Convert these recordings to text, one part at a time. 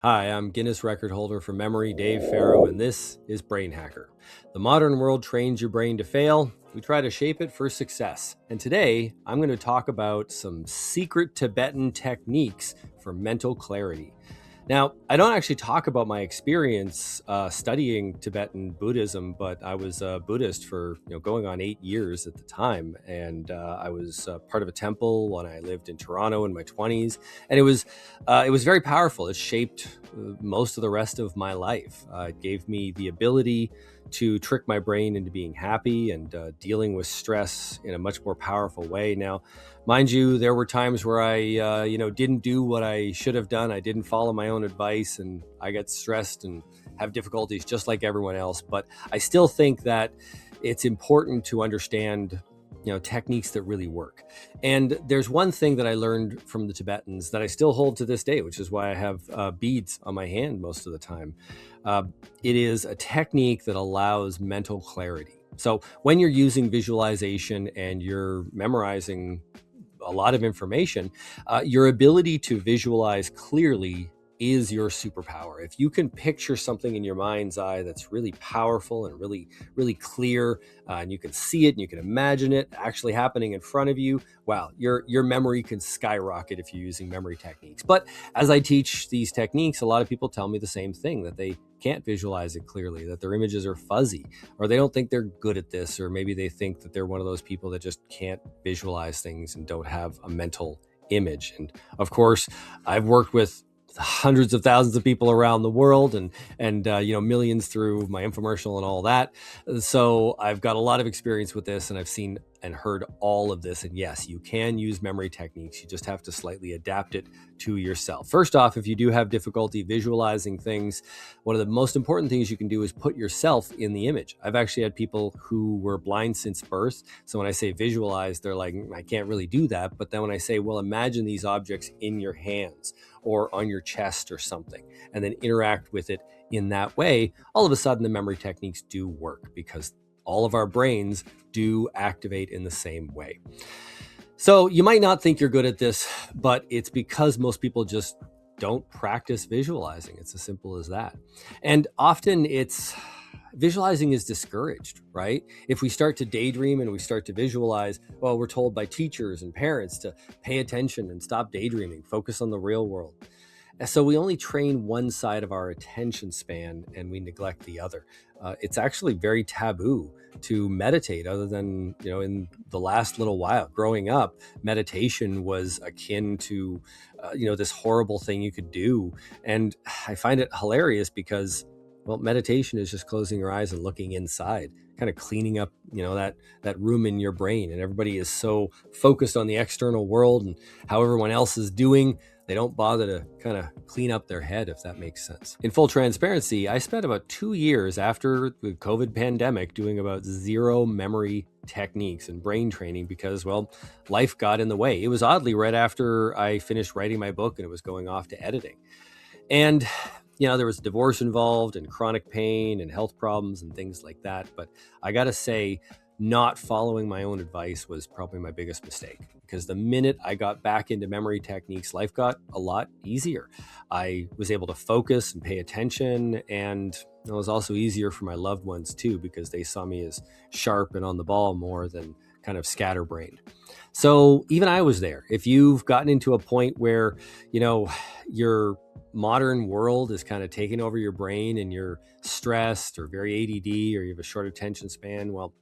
Hi, I'm Guinness record holder for memory, Dave Farrow, and this is Brain Hacker. The modern world trains your brain to fail. We try to shape it for success. And today, I'm going to talk about some secret Tibetan techniques for mental clarity. Now, I don't actually talk about my experience studying Tibetan Buddhism, but I was a Buddhist for going on 8 years at the time, and I was part of a temple when I lived in Toronto in my 20s, and it was very powerful. It shaped most of the rest of my life. It gave me the ability to trick my brain into being happy and dealing with stress in a much more powerful way. Now, mind you, there were times where I, didn't do what I should have done. I didn't follow my own advice, and I got stressed and have difficulties just like everyone else. But I still think that it's important to understand techniques that really work. And there's one thing that I learned from the Tibetans that I still hold to this day, which is why I have beads on my hand most of the time. Uh, it is a technique that allows mental clarity. So when you're using visualization and you're memorizing a lot of information, your ability to visualize clearly is your superpower. If you can picture something in your mind's eye that's really powerful and really, really clear, and you can see it and you can imagine it actually happening in front of you, wow, your memory can skyrocket if you're using memory techniques. But as I teach these techniques, a lot of people tell me the same thing, that they can't visualize it clearly, that their images are fuzzy, or they don't think they're good at this, or maybe they think that they're one of those people that just can't visualize things and don't have a mental image. And of course, I've worked with hundreds of thousands of people around the world, and millions through my infomercial and all that. So I've got a lot of experience with this, and I've seen and heard all of this. And yes, you can use memory techniques. You just have to slightly adapt it to yourself. First off, if you do have difficulty visualizing things, one of the most important things you can do is put yourself in the image. I've actually had people who were blind since birth. So when I say visualize, they're like, I can't really do that. But then when I say, well, imagine these objects in your hands or on your chest or something, and then interact with it in that way, all of a sudden the memory techniques do work, because all of our brains do activate in the same way. So you might not think you're good at this, but it's because most people just don't practice visualizing. It's as simple as that. And often visualizing is discouraged, right? If we start to daydream and we start to visualize, well, we're told by teachers and parents to pay attention and stop daydreaming, focus on the real world. And so we only train one side of our attention span and we neglect the other. It's actually very taboo to meditate, other than, in the last little while. Growing up, meditation was akin to, this horrible thing you could do. And I find it hilarious because, well, meditation is just closing your eyes and looking inside, kind of cleaning up, that room in your brain. And everybody is so focused on the external world and how everyone else is doing, they don't bother to kind of clean up their head, if that makes sense. In full transparency, I spent about 2 years after the COVID pandemic doing about zero memory techniques and brain training because, well, life got in the way. It was oddly right after I finished writing my book and it was going off to editing. And there was divorce involved and chronic pain and health problems and things like that. But I got to say, not following my own advice was probably my biggest mistake, because the minute I got back into memory techniques, life got a lot easier. I was able to focus and pay attention, and it was also easier for my loved ones too, because they saw me as sharp and on the ball more than kind of scatterbrained. So even I was there. If you've gotten into a point where, your modern world is kind of taking over your brain and you're stressed or very ADD or you have a short attention span, well,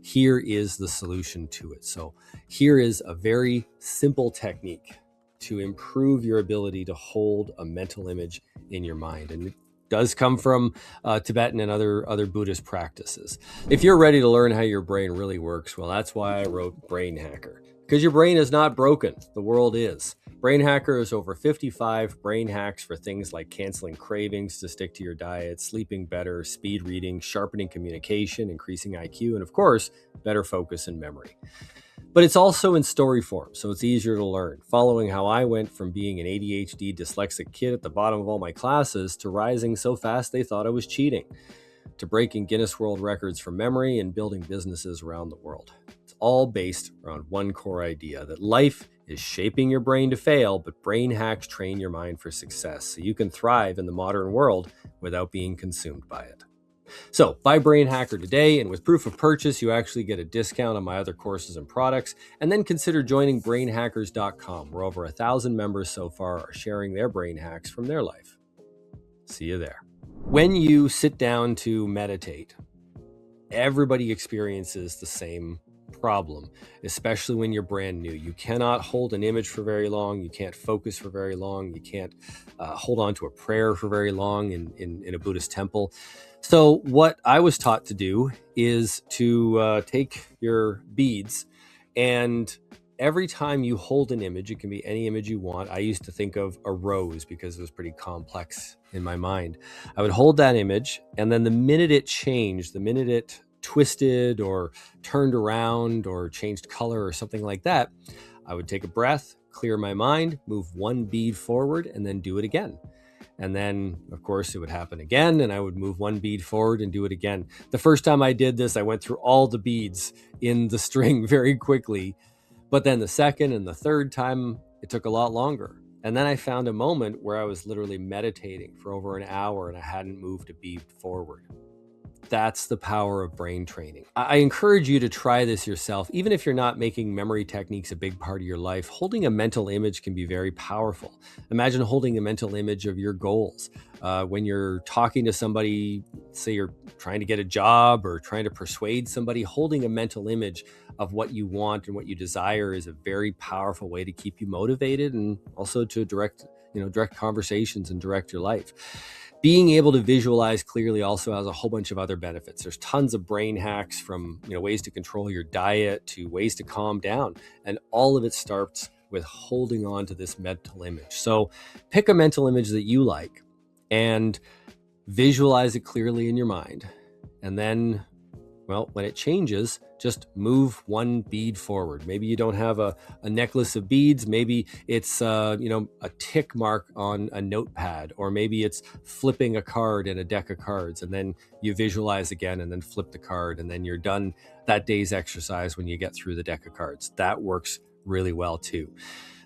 here is the solution to it. So here is a very simple technique to improve your ability to hold a mental image in your mind. And it does come from Tibetan and other Buddhist practices. If you're ready to learn how your brain really works, well, that's why I wrote Brain Hacker. Because your brain is not broken, the world is. Brain Hacker is over 55 brain hacks for things like canceling cravings to stick to your diet, sleeping better, speed reading, sharpening communication, increasing IQ, and of course, better focus and memory. But it's also in story form, so it's easier to learn, following how I went from being an ADHD dyslexic kid at the bottom of all my classes to rising so fast they thought I was cheating, to breaking Guinness World Records from memory and building businesses around the world. It's all based around one core idea, that life is shaping your brain to fail, but brain hacks train your mind for success so you can thrive in the modern world without being consumed by it. So buy Brain Hacker today, and with proof of purchase, you actually get a discount on my other courses and products. And then consider joining brainhackers.com, where over 1,000 members so far are sharing their brain hacks from their life. See you there. When you sit down to meditate, everybody experiences the same problem, especially when you're brand new. You cannot hold an image for very long. You can't focus for very long. You can't hold on to a prayer for very long in a Buddhist temple. So what I was taught to do is to take your beads, and every time you hold an image, it can be any image you want. I used to think of a rose because it was pretty complex in my mind. I would hold that image, and then the minute it changed, the minute it twisted or turned around or changed color or something like that, I would take a breath, clear my mind, move one bead forward, and then do it again. And then, of course, it would happen again, and I would move one bead forward and do it again. The first time I did this, I went through all the beads in the string very quickly. But then the second and the third time, it took a lot longer. And then I found a moment where I was literally meditating for over an hour and I hadn't moved a bead forward. That's the power of brain training. I encourage you to try this yourself. Even if you're not making memory techniques a big part of your life, holding a mental image can be very powerful. Imagine holding a mental image of your goals. When you're talking to somebody, say you're trying to get a job or trying to persuade somebody, holding a mental image of what you want and what you desire is a very powerful way to keep you motivated and also to direct conversations and direct your life. Being able to visualize clearly also has a whole bunch of other benefits. There's tons of brain hacks, from ways to control your diet to ways to calm down. And all of it starts with holding on to this mental image. So pick a mental image that you like and visualize it clearly in your mind. And then, when it changes, just move one bead forward. Maybe you don't have a necklace of beads. Maybe it's a tick mark on a notepad, or maybe it's flipping a card in a deck of cards, and then you visualize again and then flip the card, and then you're done that day's exercise when you get through the deck of cards. That works really well too.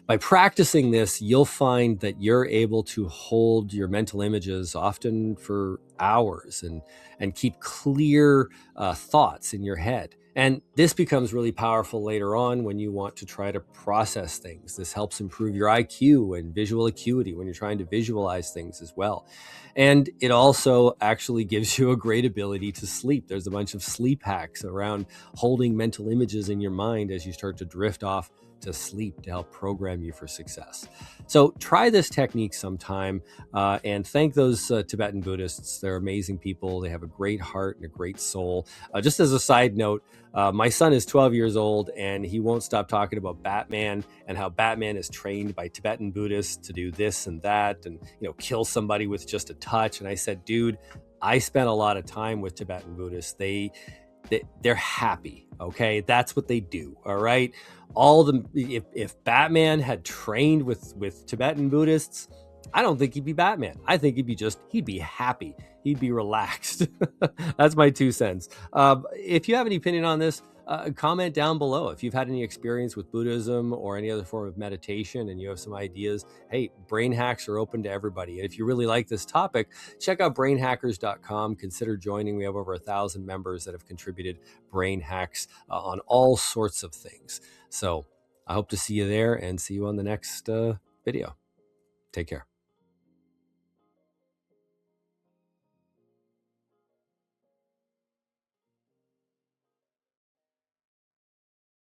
By practicing this, you'll find that you're able to hold your mental images often for hours and keep clear thoughts in your head. And this becomes really powerful later on when you want to try to process things. This helps improve your IQ and visual acuity when you're trying to visualize things as well. And it also actually gives you a great ability to sleep. There's a bunch of sleep hacks around holding mental images in your mind as you start to drift off to sleep to help program you for success. So try this technique sometime and thank those Tibetan Buddhists. They're amazing people. They have a great heart and a great soul. Just as a side note, my son is 12 years old and he won't stop talking about Batman and how Batman is trained by Tibetan Buddhists to do this and that and kill somebody with just a touch. And I said, dude, I spent a lot of time with Tibetan Buddhists. They're happy. Okay, that's what they do. All right. If Batman had trained with Tibetan Buddhists, I don't think he'd be Batman. I think he'd be happy. He'd be relaxed. That's my 2 cents. If you have any opinion on this, comment down below. If you've had any experience with Buddhism or any other form of meditation and you have some ideas, hey, brain hacks are open to everybody. And if you really like this topic, check out brainhackers.com. Consider joining. We have over 1,000 members that have contributed brain hacks on all sorts of things. So I hope to see you there and see you on the next video. Take care.